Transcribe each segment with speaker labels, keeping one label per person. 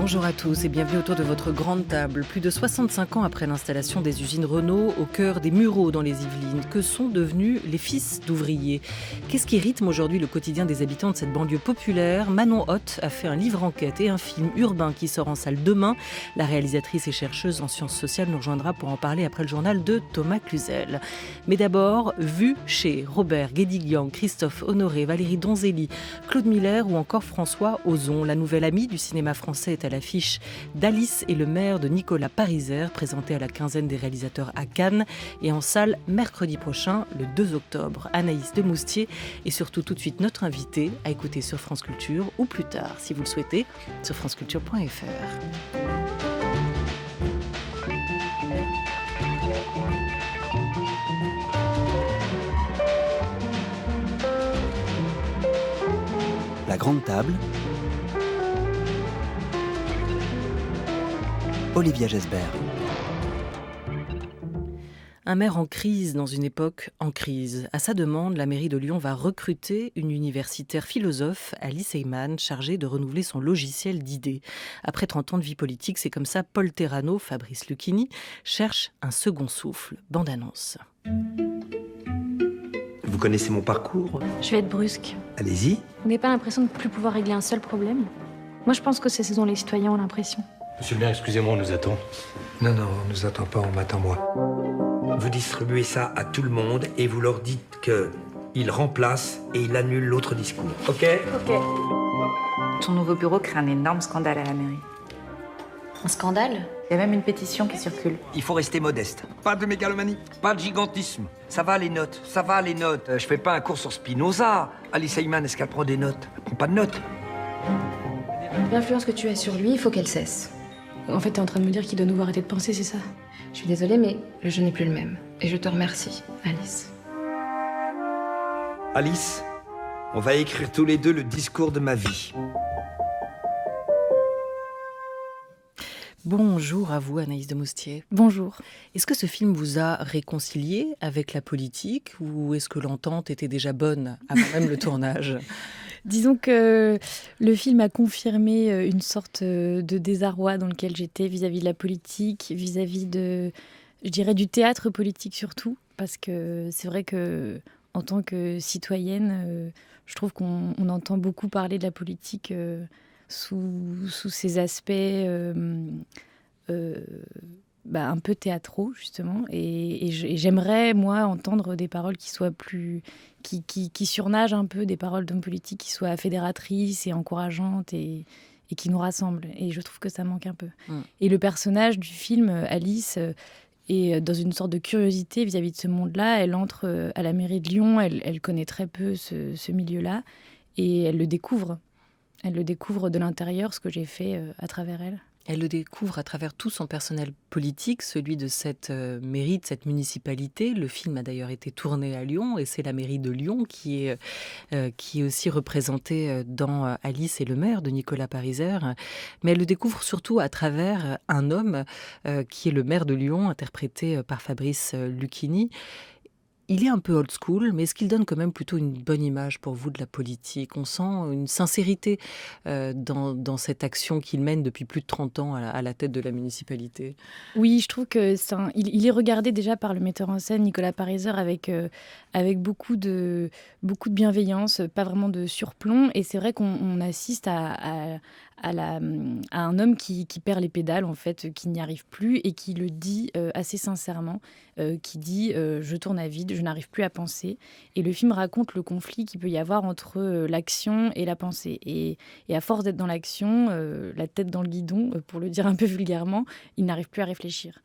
Speaker 1: Bonjour à tous et bienvenue autour de votre grande table. Plus de 65 ans après l'installation des usines Renault au cœur des Mureaux dans les Yvelines, que sont devenus les fils d'ouvriers? Qu'est-ce qui rythme aujourd'hui le quotidien des habitants de cette banlieue populaire? Manon Hoth a fait un livre enquête et un film urbain qui sort en salle demain. La réalisatrice et chercheuse en sciences sociales nous rejoindra pour en parler après le journal de Thomas Cluzel. Mais d'abord, vue chez Robert Guédiguian, Christophe Honoré, Valérie Donzelli, Claude Miller ou encore François Ozon. La nouvelle amie du cinéma français est à l'affiche d'Alice et le maire de Nicolas Pariser, présenté à la quinzaine des réalisateurs à Cannes et en salle mercredi prochain, le 2 octobre. Anaïs de Moustier et surtout tout de suite notre invitée à écouter sur France Culture ou plus tard, si vous le souhaitez, sur franceculture.fr.
Speaker 2: La grande table. Olivia Gesbert.
Speaker 1: Un maire en crise dans une époque en crise. À sa demande, la mairie de Lyon va recruter une universitaire philosophe, Alice Eyman, chargée de renouveler son logiciel d'idées. Après 30 ans de vie politique, c'est comme ça Paul Terrano, Fabrice Lucchini, cherche un second souffle. Bande-annonce.
Speaker 3: Vous connaissez mon parcours?
Speaker 4: Je vais être brusque.
Speaker 3: Allez-y.
Speaker 4: Vous n'avez pas l'impression de ne plus pouvoir régler un seul problème? Moi, je pense que c'est ce dont les citoyens ont l'impression.
Speaker 5: Monsieur le maire, excusez-moi, on nous attend.
Speaker 3: Non, on nous attend pas, on m'attend moi. Vous distribuez ça à tout le monde et vous leur dites qu'ils remplacent et ils annulent l'autre discours. Ok?
Speaker 6: Ton nouveau bureau crée un énorme scandale à la mairie.
Speaker 4: Un scandale?
Speaker 6: Il y a même une pétition qui circule.
Speaker 3: Il faut rester modeste. Pas de mégalomanie, pas de gigantisme. Ça va les notes, ça va les notes. Je fais pas un cours sur Spinoza. Alice Eyman, est-ce qu'elle prend des notes? Elle prend pas de notes.
Speaker 7: L'influence que tu as sur lui, il faut qu'elle cesse. En fait, t'es en train de me dire qu'il doit nous arrêter de penser, c'est ça? Je suis désolée, mais le jeu n'est plus le même. Et je te remercie, Alice.
Speaker 3: Alice, on va écrire tous les deux le discours de ma vie.
Speaker 1: Bonjour à vous, Anaïs de Moustier.
Speaker 4: Bonjour.
Speaker 1: Est-ce que ce film vous a réconcilié avec la politique ou est-ce que l'entente était déjà bonne avant même le tournage?
Speaker 4: Disons que le film a confirmé une sorte de désarroi dans lequel j'étais vis-à-vis de la politique, vis-à-vis de, je dirais, du théâtre politique surtout, parce que c'est vrai que en tant que citoyenne, je trouve qu'on entend beaucoup parler de la politique sous ces aspects un peu théâtraux, justement. Et j'aimerais, moi, entendre des paroles qui soient plus... qui surnagent un peu, des paroles d'hommes politiques qui soient fédératrices et encourageantes et qui nous rassemblent. Et je trouve que ça manque un peu. Et le personnage du film, Alice, est dans une sorte de curiosité vis-à-vis de ce monde-là. Elle entre à la mairie de Lyon, elle connaît très peu ce milieu-là, et elle le découvre. Elle le découvre de l'intérieur, ce que j'ai fait à travers elle.
Speaker 1: Elle le découvre à travers tout son personnel politique, celui de cette mairie, de cette municipalité. Le film a d'ailleurs été tourné à Lyon et c'est la mairie de Lyon qui est aussi représentée dans Alice et le maire de Nicolas Pariser. Mais elle le découvre surtout à travers un homme qui est le maire de Lyon, interprété par Fabrice Lucchini. Il est un peu old school, mais est-ce qu'il donne quand même plutôt une bonne image pour vous de la politique? On sent une sincérité dans cette action qu'il mène depuis plus de 30 ans à la tête de la municipalité.
Speaker 4: Oui, je trouve que il est regardé déjà par le metteur en scène Nicolas Pariser avec beaucoup de bienveillance, pas vraiment de surplomb. Et c'est vrai qu'on assiste à un homme qui perd les pédales, en fait, qui n'y arrive plus et qui le dit assez sincèrement, qui dit je tourne à vide, je n'arrive plus à penser. Et le film raconte le conflit qu'il peut y avoir entre l'action et la pensée. Et à force d'être dans l'action, la tête dans le guidon, pour le dire un peu vulgairement, il n'arrive plus à réfléchir.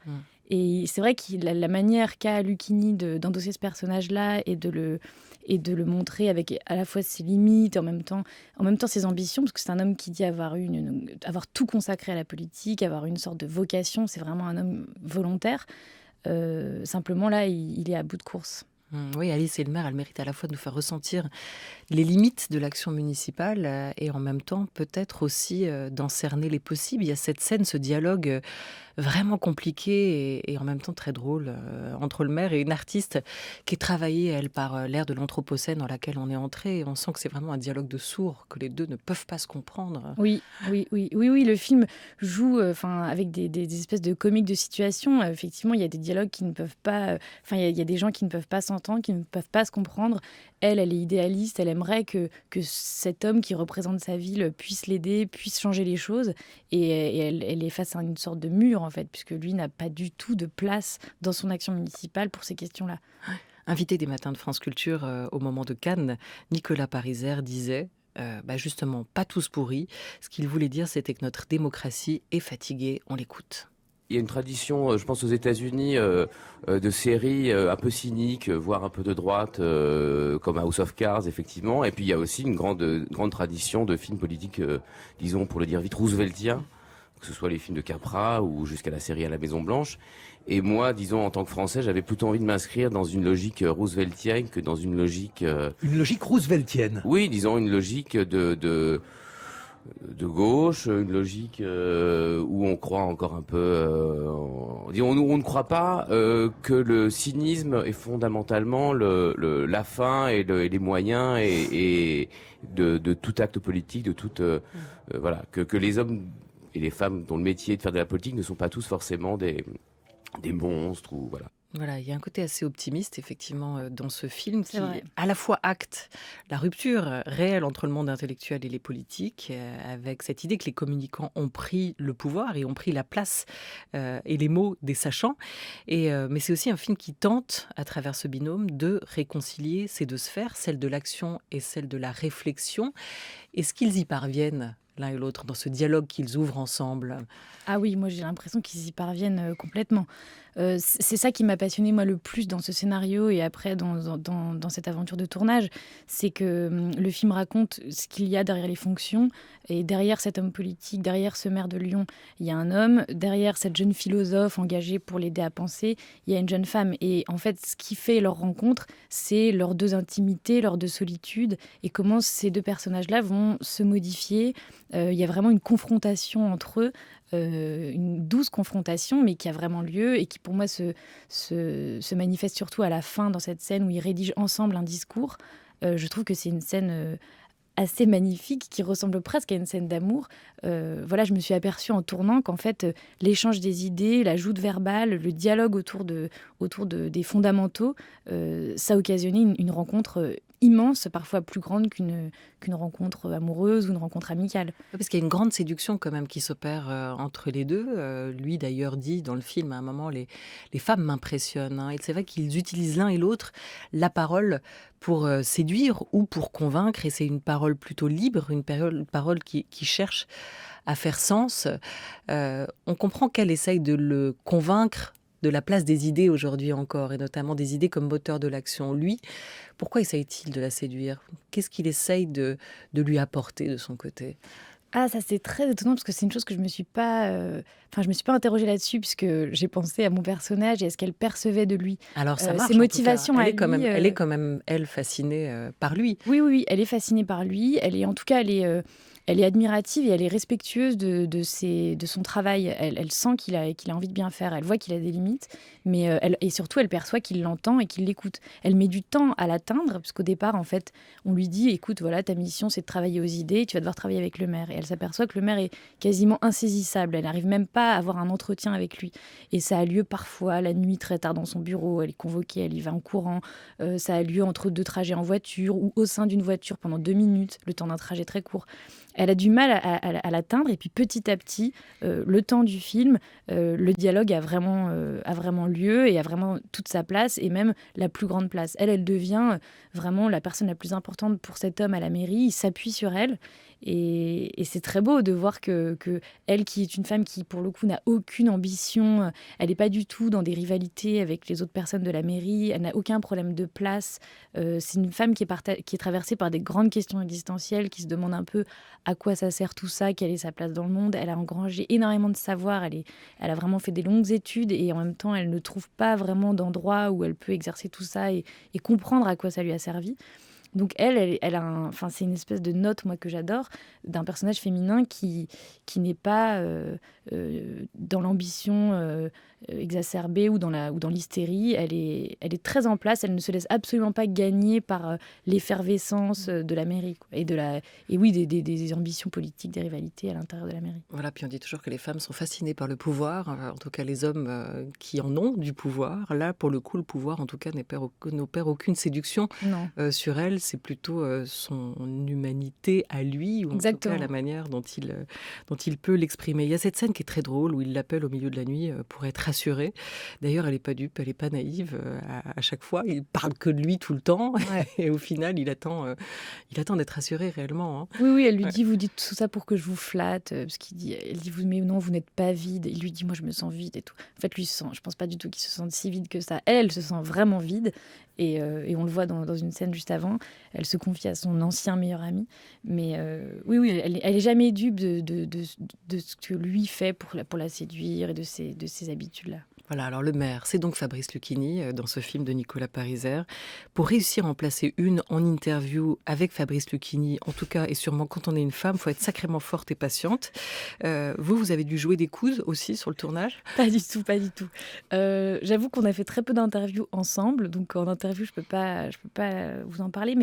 Speaker 4: Et c'est vrai que la manière qu'a Lucchini d'endosser ce personnage-là et de le montrer avec à la fois ses limites et en même temps ses ambitions, parce que c'est un homme qui dit avoir tout consacré à la politique, avoir une sorte de vocation, c'est vraiment un homme volontaire. Simplement là, il est à bout de course.
Speaker 1: Oui, Alice Elmer, elle mérite à la fois de nous faire ressentir les limites de l'action municipale et en même temps peut-être aussi d'en cerner les possibles. Il y a cette scène, ce dialogue vraiment compliqué et en même temps très drôle entre le maire et une artiste qui est travaillée, elle, par l'ère de l'Anthropocène dans laquelle on est entré. Et on sent que c'est vraiment un dialogue de sourds, que les deux ne peuvent pas se comprendre.
Speaker 4: Oui, le film joue avec des espèces de comiques de situation. Effectivement, il y a des dialogues qui ne peuvent pas... il y a des gens qui ne peuvent pas s'entendre, qui ne peuvent pas se comprendre. Elle est idéaliste, elle aimerait que cet homme qui représente sa ville puisse l'aider, puisse changer les choses. Et elle est face à une sorte de mur, en fait, puisque lui n'a pas du tout de place dans son action municipale pour ces questions-là.
Speaker 1: Invité des Matins de France Culture au moment de Cannes, Nicolas Pariser disait justement, pas tous pourris. Ce qu'il voulait dire, c'était que notre démocratie est fatiguée. On l'écoute.
Speaker 8: Il y a une tradition, je pense aux États-Unis, de séries un peu cyniques, voire un peu de droite, comme House of Cards, effectivement. Et puis il y a aussi une grande tradition de films politiques, disons, pour le dire vite, rooseveltiens, que ce soit les films de Capra ou jusqu'à la série à la Maison Blanche. Et moi, disons, en tant que Français, j'avais plutôt envie de m'inscrire dans une logique rooseveltienne que dans une logique...
Speaker 9: Une logique rooseveltienne.
Speaker 8: Oui, disons, une logique de gauche, une logique où on croit encore un peu... on ne croit pas que le cynisme est fondamentalement la fin et les moyens et de tout acte politique, de toute... voilà, que les hommes et les femmes dont le métier est de faire de la politique ne sont pas tous forcément des monstres ou voilà.
Speaker 1: Voilà, il y a un côté assez optimiste, effectivement, dans ce film qui,
Speaker 4: vrai.
Speaker 1: à la fois, acte la rupture réelle entre le monde intellectuel et les politiques, avec cette idée que les communicants ont pris le pouvoir et ont pris la place et les mots des sachants. Mais c'est aussi un film qui tente, à travers ce binôme, de réconcilier ces deux sphères, celle de l'action et celle de la réflexion. Est-ce qu'ils y parviennent l'un et l'autre dans ce dialogue qu'ils ouvrent ensemble?
Speaker 4: Ah oui, moi j'ai l'impression qu'ils y parviennent complètement. C'est ça qui m'a passionnée moi le plus dans ce scénario et après dans cette aventure de tournage, c'est que le film raconte ce qu'il y a derrière les fonctions et derrière cet homme politique, derrière ce maire de Lyon, il y a un homme, derrière cette jeune philosophe engagée pour l'aider à penser, il y a une jeune femme. Et en fait, ce qui fait leur rencontre, c'est leurs deux intimités, leurs deux solitudes et comment ces deux personnages-là vont se modifier. Il y a vraiment une confrontation entre eux. Une douce confrontation, mais qui a vraiment lieu et qui, pour moi, se manifeste surtout à la fin dans cette scène où ils rédigent ensemble un discours. Je trouve que c'est une scène assez magnifique qui ressemble presque à une scène d'amour. Je me suis aperçue en tournant qu'en fait, l'échange des idées, la joute verbale, le dialogue autour des fondamentaux, ça occasionnait une rencontre immense, parfois plus grande qu'une rencontre amoureuse ou une rencontre amicale.
Speaker 1: Parce qu'il y a une grande séduction quand même qui s'opère entre les deux. Lui d'ailleurs dit dans le film à un moment les femmes m'impressionnent. Et c'est vrai qu'ils utilisent l'un et l'autre la parole pour séduire ou pour convaincre. Et c'est une parole plutôt libre, une parole qui cherche à faire sens. On comprend qu'elle essaye de le convaincre de la place des idées aujourd'hui encore, et notamment des idées comme moteur de l'action. Lui, pourquoi essaye-t-il de la séduire? Qu'est-ce qu'il essaye de lui apporter de son côté?
Speaker 4: Ah, ça c'est très étonnant parce que c'est une chose que je me suis pas interrogée là-dessus puisque j'ai pensé à mon personnage et à ce qu'elle percevait de lui.
Speaker 1: Alors ça marche.
Speaker 4: Ses motivations
Speaker 1: elle est quand même elle fascinée par lui.
Speaker 4: Oui, elle est fascinée par lui. Elle est admirative et elle est respectueuse de son travail. Elle sent qu'il a envie de bien faire. Elle voit qu'il a des limites, mais et surtout, elle perçoit qu'il l'entend et qu'il l'écoute. Elle met du temps à l'atteindre, parce qu'au départ, en fait, on lui dit « Écoute, voilà, ta mission, c'est de travailler aux idées, tu vas devoir travailler avec le maire. » Et elle s'aperçoit que le maire est quasiment insaisissable. Elle n'arrive même pas à avoir un entretien avec lui. Et ça a lieu parfois la nuit, très tard dans son bureau. Elle est convoquée, elle y va en courant. Ça a lieu entre deux trajets en voiture ou au sein d'une voiture pendant 2 minutes, le temps d'un trajet très court. Elle a du mal à l'atteindre et puis petit à petit, le temps du film, le dialogue a vraiment lieu et a vraiment toute sa place et même la plus grande place. Elle devient vraiment la personne la plus importante pour cet homme à la mairie. Il s'appuie sur elle Et c'est très beau de voir que elle, qui est une femme qui, pour le coup, n'a aucune ambition, elle n'est pas du tout dans des rivalités avec les autres personnes de la mairie, elle n'a aucun problème de place. C'est une femme qui est traversée par des grandes questions existentielles, qui se demande un peu à quoi ça sert tout ça, quelle est sa place dans le monde. Elle a engrangé énormément de savoir, elle a vraiment fait des longues études et en même temps, elle ne trouve pas vraiment d'endroit où elle peut exercer tout ça et comprendre à quoi ça lui a servi. Donc elle a enfin, c'est une espèce de note, moi, que j'adore, d'un personnage féminin qui n'est pas dans l'ambition exacerbée ou dans l'hystérie. Elle est très en place, elle ne se laisse absolument pas gagner par l'effervescence de la mairie, quoi. Et oui, des ambitions politiques, des rivalités à l'intérieur de la mairie.
Speaker 1: Voilà, puis on dit toujours que les femmes sont fascinées par le pouvoir, en tout cas les hommes qui en ont du pouvoir. Là, pour le coup, le pouvoir, en tout cas, n'opère aucune séduction sur elle. C'est plutôt son humanité à lui, ou en tout cas la manière dont il peut l'exprimer. Il y a cette scène qui est très drôle, où il l'appelle au milieu de la nuit pour être rassurée. D'ailleurs, elle n'est pas dupe, elle n'est pas naïve. À chaque fois, il parle que de lui tout le temps. Ouais. Et au final, il attend d'être rassuré réellement. Hein.
Speaker 4: Oui, elle lui dit, vous dites tout ça pour que je vous flatte. Parce elle dit, mais non, vous n'êtes pas vide. Il lui dit, moi, je me sens vide et tout. En fait, lui, je pense pas du tout qu'il se sente si vide que ça. Elle se sent vraiment vide. Et on le voit dans une scène juste avant. Elle se confie à son ancien meilleur ami. Mais oui, elle est jamais dupe de ce que lui fait pour la séduire et de ses habitudes-là.
Speaker 1: Voilà, alors le maire, c'est donc Fabrice Lucchini dans ce film de Nicolas Pariser. Pour réussir à en placer une en interview avec Fabrice Lucchini, en tout cas, et sûrement quand on est une femme, il faut être sacrément forte et patiente. Vous avez dû jouer des coudes aussi sur le tournage ?
Speaker 4: Pas du tout. J'avoue qu'on a fait très peu d'interviews ensemble, donc en interview, je peux pas vous en parler,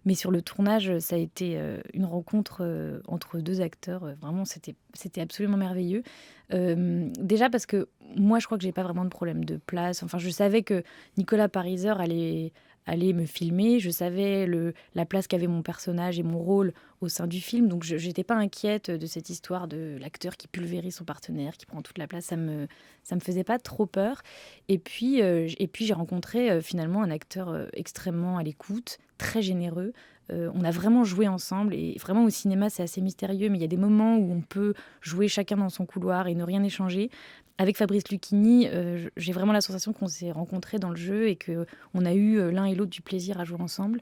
Speaker 4: mais sur le tournage, ça a été une rencontre entre deux acteurs. Vraiment, c'était absolument merveilleux. Déjà parce que moi, je crois que j'ai pas vraiment de problème de place. Enfin, je savais que Nicolas Pariser allait me filmer. Je savais la place qu'avait mon personnage et mon rôle au sein du film. Donc, je n'étais pas inquiète de cette histoire de l'acteur qui pulvérise son partenaire, qui prend toute la place. Ça me faisait pas trop peur. Et puis j'ai rencontré finalement un acteur extrêmement à l'écoute, très généreux. On a vraiment joué ensemble et vraiment au cinéma c'est assez mystérieux, mais il y a des moments où on peut jouer chacun dans son couloir et ne rien échanger. Avec Fabrice Lucchini, j'ai vraiment la sensation qu'on s'est rencontrés dans le jeu et qu'on a eu l'un et l'autre du plaisir à jouer ensemble.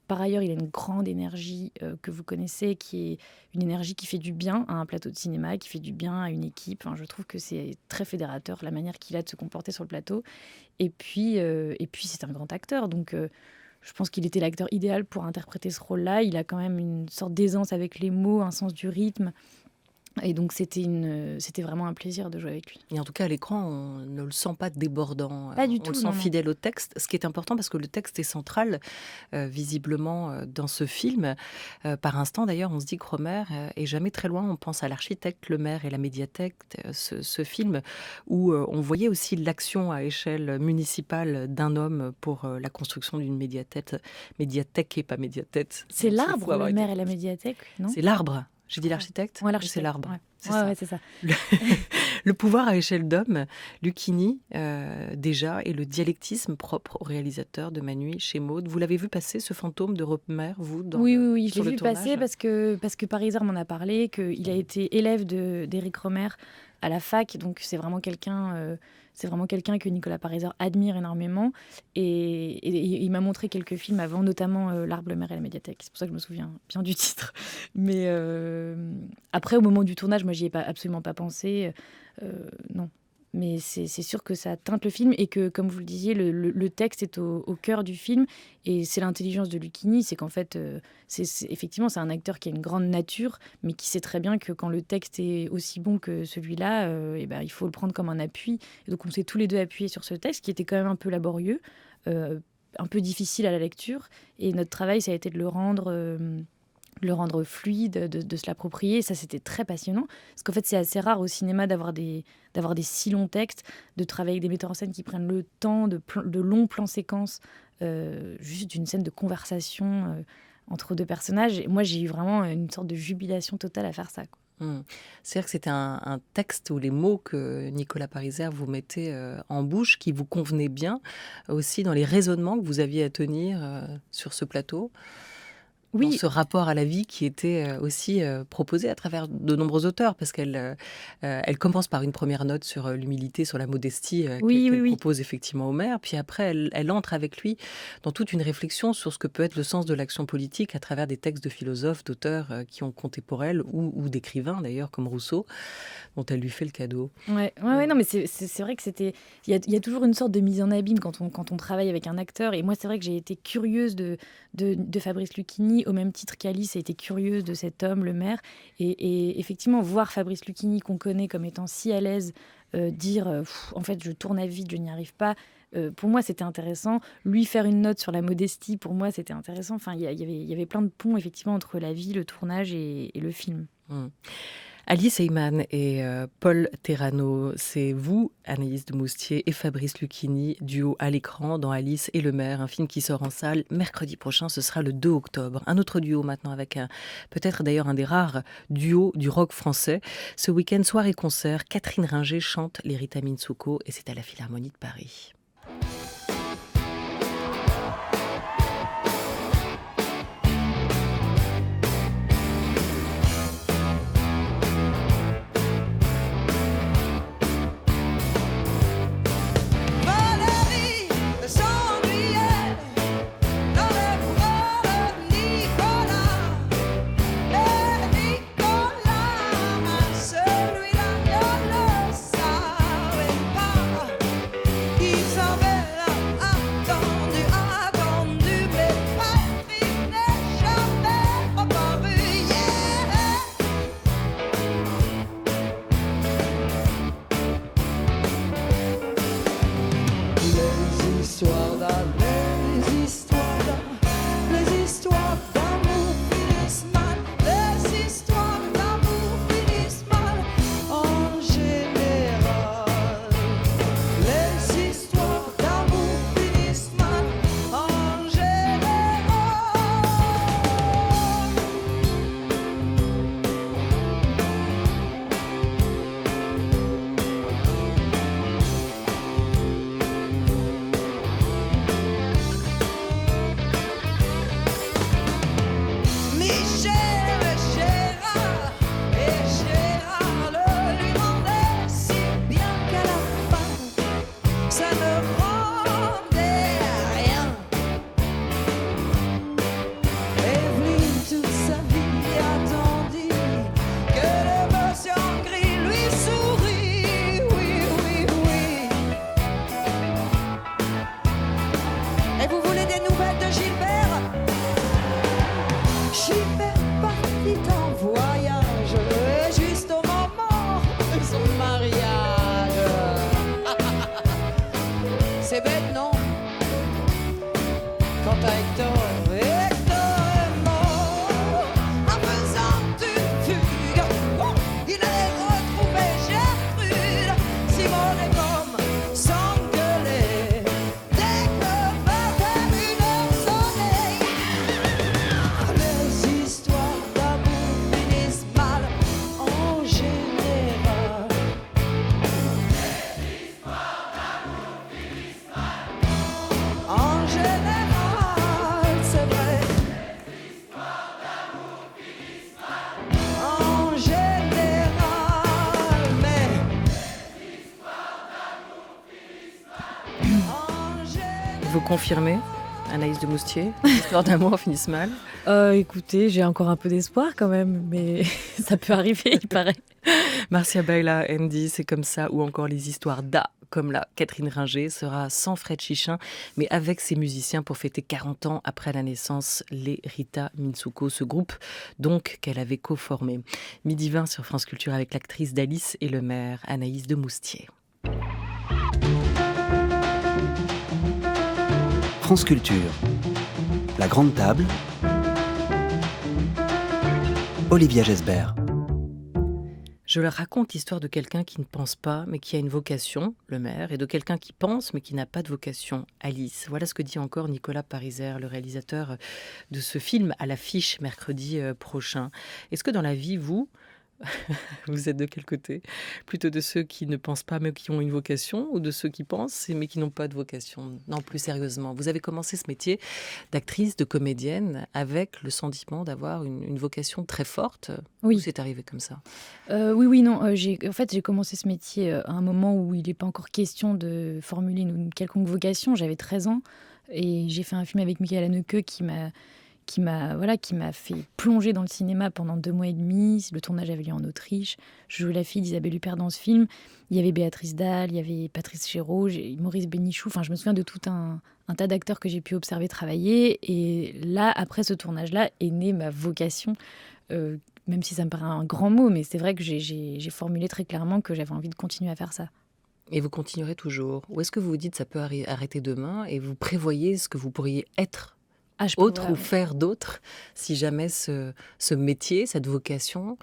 Speaker 4: Par ailleurs, il a une grande énergie que vous connaissez, qui est une énergie qui fait du bien à un plateau de cinéma, qui fait du bien à une équipe. Enfin, je trouve que c'est très fédérateur, la manière qu'il a de se comporter sur le plateau. Et puis c'est un grand acteur, donc je pense qu'il était l'acteur idéal pour interpréter ce rôle-là. Il a quand même une sorte d'aisance avec les mots, un sens du rythme. Et donc, c'était vraiment un plaisir de jouer avec lui.
Speaker 1: Et en tout cas, à l'écran, on ne le sent pas débordant.
Speaker 4: Pas du tout.
Speaker 1: On le sent fidèle au texte, ce qui est important parce que le texte est central, visiblement, dans ce film. Par instant, d'ailleurs, on se dit que Rohmer est jamais très loin. On pense à l'architecte, le maire et la médiathèque, ce film où on voyait aussi l'action à échelle municipale d'un homme pour la construction d'une médiathèque et pas médiathèque.
Speaker 4: C'est l'arbre, le maire et la médiathèque, non ?
Speaker 1: C'est l'arbre. J'ai dit l'architecte ?
Speaker 4: Ouais, l'architecte.
Speaker 1: C'est l'arbre.
Speaker 4: Ouais, c'est ça.
Speaker 1: Le pouvoir à échelle d'homme, Lucchini, déjà, et le dialectisme propre au réalisateur de Ma nuit chez Maud. Vous l'avez vu passer, ce fantôme de Rohmer, vous,
Speaker 4: Oui, je l'ai vu passer parce que Pariser m'en a parlé, qu'il a été élève d'Éric Rohmer à la fac, donc c'est vraiment quelqu'un que Nicolas Pariser admire énormément. Et il m'a montré quelques films avant, notamment L'arbre, le maire et la médiathèque. C'est pour ça que je me souviens bien du titre. Mais après, au moment du tournage, moi, j'y ai absolument pas pensé. Non. Mais c'est sûr que ça teinte le film et que, comme vous le disiez, le texte est au cœur du film. Et c'est l'intelligence de Lucchini, c'est qu'en fait, effectivement, c'est un acteur qui a une grande nature, mais qui sait très bien que quand le texte est aussi bon que celui-là, il faut le prendre comme un appui. Et donc on s'est tous les deux appuyés sur ce texte, qui était quand même un peu laborieux, un peu difficile à la lecture. Et notre travail, ça a été de le rendre fluide, de se l'approprier. Et ça, c'était très passionnant. Parce qu'en fait, c'est assez rare au cinéma d'avoir des si longs textes, de travailler avec des metteurs en scène qui prennent le temps de longs plans séquences, juste d'une scène de conversation entre deux personnages. Et moi, j'ai eu vraiment une sorte de jubilation totale à faire ça, quoi.
Speaker 1: C'est-à-dire que c'était un texte où les mots que Nicolas Pariser vous mettait en bouche, qui vous convenaient bien, aussi dans les raisonnements que vous aviez à tenir sur ce plateau. dans ce rapport à la vie qui était aussi proposé à travers de nombreux auteurs, parce qu'elle elle commence par une première note sur l'humilité, sur la modestie qu'elle propose effectivement au maire, puis après elle entre avec lui dans toute une réflexion sur ce que peut être le sens de l'action politique à travers des textes de philosophes, d'auteurs qui ont compté pour elle, ou d'écrivains d'ailleurs comme Rousseau, dont elle lui fait le cadeau.
Speaker 4: Ouais, non, mais c'est vrai que c'était... Il y a toujours une sorte de mise en abîme quand on travaille avec un acteur, et moi c'est vrai que j'ai été curieuse de Fabrice Lucchini, au même titre qu'Alice a été curieuse de cet homme, le maire, et effectivement, voir Fabrice Lucchini, qu'on connaît comme étant si à l'aise, dire en fait je tourne à vide, je n'y arrive pas, pour moi c'était intéressant. Lui faire une note sur la modestie, pour moi c'était intéressant. Enfin, il y avait plein de ponts effectivement entre la vie, le tournage et le film.
Speaker 1: Alice Eyman et Paul Terrano, c'est vous, Anaïs de Moustier, et Fabrice Lucchini, duo à l'écran dans Alice et le maire, un film qui sort en salle mercredi prochain, ce sera le 2 octobre. Un autre duo maintenant avec peut-être d'ailleurs un des rares duos du rock français. Ce week-end, soirée-concert, Catherine Ringer chante les Rita Mitsouko et c'est à la Philharmonie de Paris. Vous confirmez, Anaïs de Moustier, l'histoire d'amour finissent mal?
Speaker 4: Écoutez, j'ai encore un peu d'espoir quand même, mais ça peut arriver, il paraît.
Speaker 1: Marcia Baila, Andy, c'est comme ça, ou encore les histoires d'A, comme la Catherine Ringer, sera sans Fred Chichin, mais avec ses musiciens pour fêter 40 ans après la naissance, les Rita Mitsouko, ce groupe donc qu'elle avait co-formé. Midi 20 sur France Culture avec l'actrice d'Alice et le maire, Anaïs de Moustier.
Speaker 2: France Culture, la grande table, Olivia Gesbert.
Speaker 1: Je leur raconte l'histoire de quelqu'un qui ne pense pas, mais qui a une vocation, le maire, et de quelqu'un qui pense, mais qui n'a pas de vocation, Alice. Voilà ce que dit encore Nicolas Pariser, le réalisateur de ce film à l'affiche mercredi prochain. Est-ce que dans la vie, vous Vous êtes de quel côté? Plutôt de ceux qui ne pensent pas mais qui ont une vocation, ou de ceux qui pensent mais qui n'ont pas de vocation? Non, plus sérieusement, vous avez commencé ce métier d'actrice, de comédienne avec le sentiment d'avoir une vocation très forte.
Speaker 4: Oui.
Speaker 1: Ou c'est arrivé comme ça?
Speaker 4: Oui, non. J'ai commencé ce métier à un moment où il n'est pas encore question de formuler une quelconque vocation. J'avais 13 ans et j'ai fait un film avec Michael Haneke qui m'a fait plonger dans le cinéma pendant 2 mois et demi. Le tournage avait lieu en Autriche. Je jouais la fille d'Isabelle Huppert dans ce film. Il y avait Béatrice Dalle, il y avait Patrice Chéreau, Maurice Bénichou. Enfin, je me souviens de tout un tas d'acteurs que j'ai pu observer travailler. Et là, après ce tournage-là, est née ma vocation. Même si ça me paraît un grand mot, mais c'est vrai que j'ai formulé très clairement que j'avais envie de continuer à faire ça.
Speaker 1: Et vous continuerez toujours? Ou est-ce que vous vous dites ça peut arrêter demain et vous prévoyez ce que vous pourriez être autre ou faire d'autre si jamais ce métier, cette vocation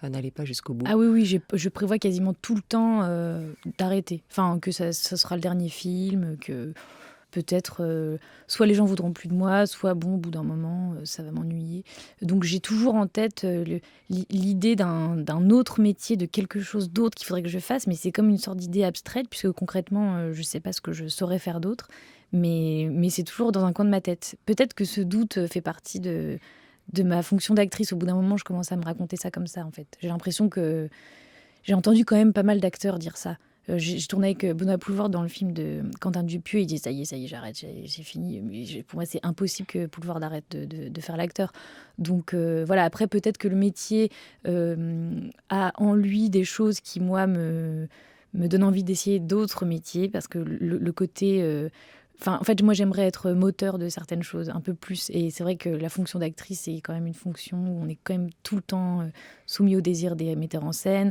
Speaker 1: n'allait pas jusqu'au bout?
Speaker 4: Ah oui, je prévois quasiment tout le temps d'arrêter. Enfin, que ça sera le dernier film, que peut-être soit les gens voudront plus de moi, soit bon, au bout d'un moment, ça va m'ennuyer. Donc j'ai toujours en tête l'idée d'un autre métier, de quelque chose d'autre qu'il faudrait que je fasse, mais c'est comme une sorte d'idée abstraite, puisque concrètement, je ne sais pas ce que je saurais faire d'autre. Mais c'est toujours dans un coin de ma tête. Peut-être que ce doute fait partie de ma fonction d'actrice. Au bout d'un moment, je commence à me raconter ça comme ça, en fait. J'ai l'impression que... J'ai entendu quand même pas mal d'acteurs dire ça. J'ai tourné avec Benoît Poelvoorde dans le film de Quentin Dupieux. Il dit ça y est, j'arrête, j'ai fini. Mais pour moi, c'est impossible que Poelvoorde arrête de faire l'acteur. Donc voilà, après, peut-être que le métier a en lui des choses qui, moi, me donnent envie d'essayer d'autres métiers. Parce que le côté... en fait, moi, j'aimerais être moteur de certaines choses, un peu plus. Et c'est vrai que la fonction d'actrice, c'est quand même une fonction où on est quand même tout le temps soumis au désir des metteurs en scène.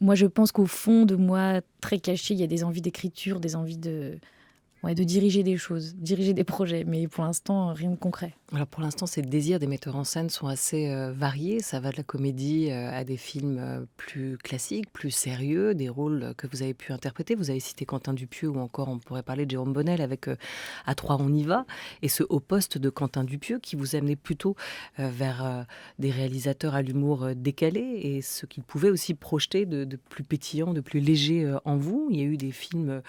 Speaker 4: Moi, je pense qu'au fond de moi, très caché, il y a des envies d'écriture, des envies de diriger des choses, diriger des projets. Mais pour l'instant, rien de concret.
Speaker 1: Alors pour l'instant, ces désirs des metteurs en scène sont assez variés. Ça va de la comédie à des films plus classiques, plus sérieux, des rôles que vous avez pu interpréter. Vous avez cité Quentin Dupieux, ou encore on pourrait parler de Jérôme Bonnel avec À 3 on y va. Et ce haut poste de Quentin Dupieux qui vous amenait plutôt vers des réalisateurs à l'humour décalé, et ce qu'il pouvait aussi projeter de plus pétillant, de plus léger en vous. Il y a eu des films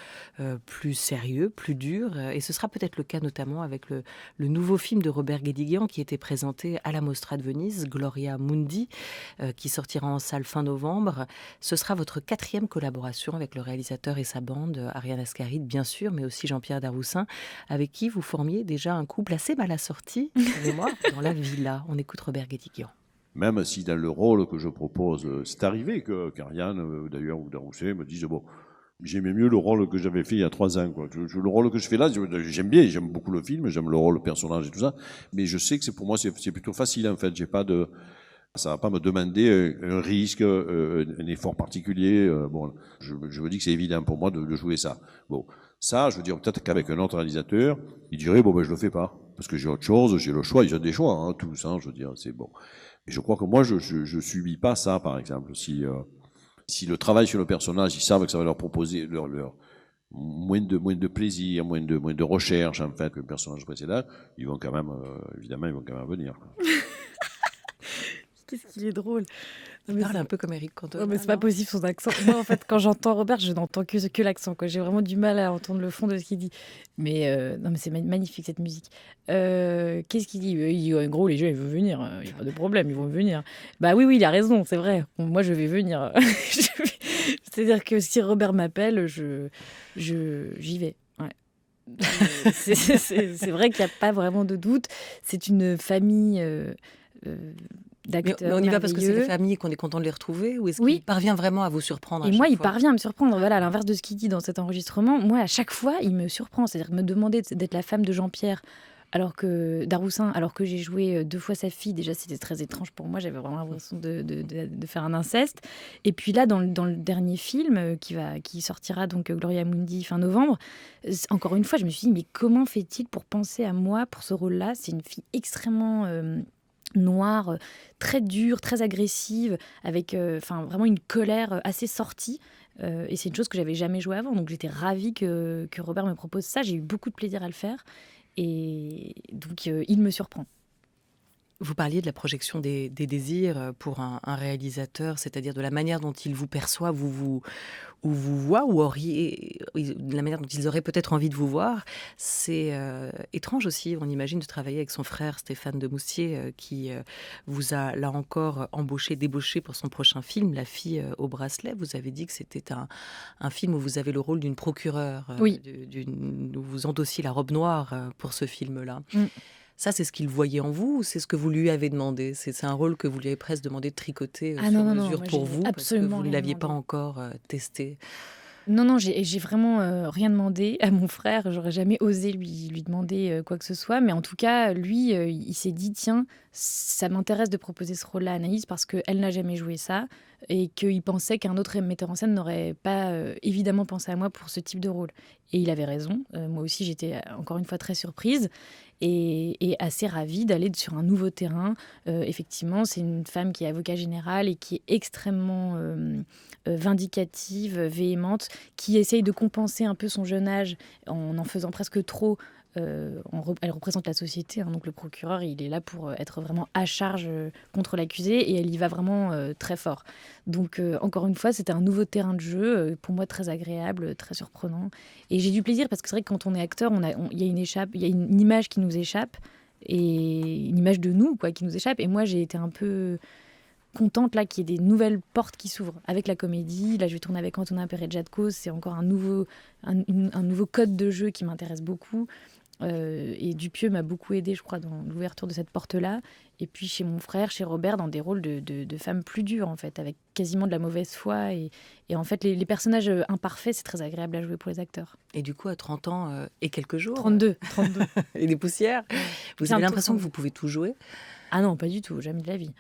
Speaker 1: plus sérieux, plus durs. Et ce sera peut-être le cas notamment avec le nouveau film de Robert Guédiguian qui était présenté à la Mostra de Venise, Gloria Mundi, qui sortira en salle fin novembre. Ce sera votre 4e collaboration avec le réalisateur et sa bande, Ariane Ascaride bien sûr, mais aussi Jean-Pierre Daroussin, avec qui vous formiez déjà un couple assez mal assorti, moi, dans La Villa. On écoute Robert Guédiguian.
Speaker 10: Même si dans le rôle que je propose, c'est arrivé qu'Ariane, d'ailleurs, ou Daroussin me disent bon, j'aimais mieux le rôle que j'avais fait il y a 3 ans. Le rôle que je fais là, j'aime bien, j'aime beaucoup le film, j'aime le rôle, le personnage et tout ça, mais je sais que pour moi, c'est plutôt facile en fait. Ça va pas me demander un risque, un effort particulier. Bon, je me dis que c'est évident pour moi de jouer ça. Bon, ça, je veux dire, peut-être qu'avec un autre réalisateur, il dirait bon ben je le fais pas parce que j'ai autre chose, j'ai le choix, ils ont des choix, hein, tous, hein, je veux dire, c'est bon. Et je crois que moi, je subis pas ça, par exemple. Si le travail sur le personnage, ils savent que ça va leur proposer leur moins de plaisir, moins de recherche en fait que le personnage précédent, ils vont quand même, évidemment, ils vont quand même venir.
Speaker 4: Qu'est-ce qu'il est drôle.
Speaker 1: Il parle un peu comme Éric Cantona.
Speaker 4: Non, mais c'est pas possible son accent. Moi, en fait, quand j'entends Robert, je n'entends que l'accent. J'ai vraiment du mal à entendre le fond de ce qu'il dit. Mais non, mais c'est magnifique cette musique. Qu'est-ce qu'il dit? Il dit en gros, les gens, ils veulent venir. Il n'y a pas de problème, ils vont venir. Bah oui, il a raison, c'est vrai. Moi, je vais venir. C'est-à-dire que si Robert m'appelle, j'y vais. Ouais. C'est vrai qu'il n'y a pas vraiment de doute. C'est une famille d'acteurs.
Speaker 1: Mais on y va parce que c'est des familles et qu'on est content de les retrouver, ou est-ce qu'il parvient vraiment à vous surprendre à
Speaker 4: Et moi,
Speaker 1: chaque
Speaker 4: il
Speaker 1: fois
Speaker 4: parvient à me surprendre. Voilà, à l'inverse de ce qu'il dit dans cet enregistrement, moi, à chaque fois, il me surprend. C'est-à-dire me demander d'être la femme de Jean-Pierre Daroussin, alors que j'ai joué 2 fois sa fille. Déjà, c'était très étrange pour moi. J'avais vraiment l'impression de faire un inceste. Et puis là, dans le dernier film qui sortira, donc Gloria Mundi, fin novembre, encore une fois, je me suis dit, mais comment fait-il pour penser à moi pour ce rôle-là? C'est une fille extrêmement noire, très dure, très agressive, avec vraiment une colère assez sortie. Et c'est une chose que j'avais jamais jouée avant. Donc j'étais ravie que Robert me propose ça. J'ai eu beaucoup de plaisir à le faire. Et donc, il me surprend.
Speaker 1: Vous parliez de la projection des désirs pour un réalisateur, c'est-à-dire de la manière dont il vous perçoit, ou vous voit, de la manière dont ils auraient peut-être envie de vous voir. C'est étrange aussi, on imagine, de travailler avec son frère Stéphane de Moustier, qui vous a, là encore, débauché pour son prochain film, La fille au bracelet. Vous avez dit que c'était un film où vous avez le rôle d'une procureure,
Speaker 4: Oui.
Speaker 1: où vous endossiez la robe noire pour ce film-là.
Speaker 4: Mm.
Speaker 1: Ça, c'est ce qu'il voyait en vous, ou c'est ce que vous lui avez demandé? C'est un rôle que vous lui avez presque demandé de tricoter
Speaker 4: Ah
Speaker 1: sur
Speaker 4: non,
Speaker 1: mesure
Speaker 4: moi,
Speaker 1: pour
Speaker 4: j'ai
Speaker 1: vous, parce que
Speaker 4: absolument
Speaker 1: vous ne
Speaker 4: rien
Speaker 1: l'aviez pas
Speaker 4: demandé.
Speaker 1: encore testé.
Speaker 4: Non, j'ai vraiment rien demandé à mon frère. J'aurais jamais osé lui demander quoi que ce soit. Mais en tout cas, lui, il s'est dit, tiens, ça m'intéresse de proposer ce rôle-là à Anaïs parce qu'elle n'a jamais joué ça et qu'il pensait qu'un autre metteur en scène n'aurait pas évidemment pensé à moi pour ce type de rôle. Et il avait raison. Moi aussi, j'étais encore une fois très surprise et assez ravie d'aller sur un nouveau terrain. Effectivement, c'est une femme qui est avocat général et qui est extrêmement vindicative, véhémente, qui essaye de compenser un peu son jeune âge en faisant presque trop. Elle représente la société, hein, donc le procureur, il est là pour être vraiment à charge contre l'accusé et elle y va vraiment très fort. Donc encore une fois, c'était un nouveau terrain de jeu, pour moi très agréable, très surprenant. Et j'ai du plaisir parce que c'est vrai que quand on est acteur, il y a une image qui nous échappe, et une image de nous qui nous échappe. Et moi, j'ai été un peu contente là qu'il y ait des nouvelles portes qui s'ouvrent avec la comédie. Là, je vais tourner avec Antonin Perret-Jadkos, c'est encore un nouveau code de jeu qui m'intéresse beaucoup. Et Dupieux m'a beaucoup aidée, je crois, dans l'ouverture de cette porte-là. Et puis chez mon frère, chez Robert, dans des rôles de femmes plus dures, en fait, avec quasiment de la mauvaise foi. Et en fait, les personnages imparfaits, c'est très agréable à jouer pour les acteurs.
Speaker 1: Et du coup, à 30 ans et quelques jours...
Speaker 4: 32.
Speaker 1: Et des poussières. Vous avez l'impression que vous pouvez tout jouer?
Speaker 4: Ah non, pas du tout, jamais de la vie.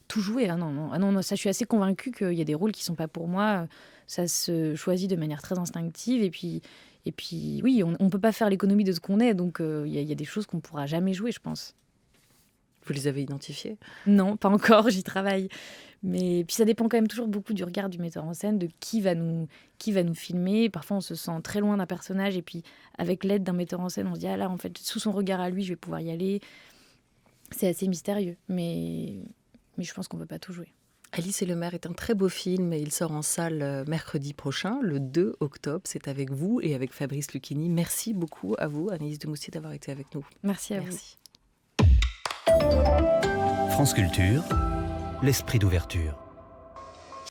Speaker 4: Tout jouer, non, ça, je suis assez convaincue qu'il y a des rôles qui ne sont pas pour moi. Ça se choisit de manière très instinctive. Et puis oui, on ne peut pas faire l'économie de ce qu'on est. Donc, il y a des choses qu'on ne pourra jamais jouer, je pense.
Speaker 1: Vous les avez identifiées?
Speaker 4: Non, pas encore, j'y travaille. Mais puis ça dépend quand même toujours beaucoup du regard du metteur en scène, de qui va nous filmer. Parfois, on se sent très loin d'un personnage. Et puis, avec l'aide d'un metteur en scène, on se dit, ah là, en fait, sous son regard à lui, je vais pouvoir y aller. C'est assez mystérieux, mais je pense qu'on ne peut pas tout jouer.
Speaker 1: Alice et le maire est un très beau film et il sort en salle mercredi prochain, le 2 octobre. C'est avec vous et avec Fabrice Lucchini. Merci beaucoup à vous, Anaïs de Moustier, d'avoir été avec nous.
Speaker 4: Merci à vous.
Speaker 2: France Culture, l'esprit d'ouverture.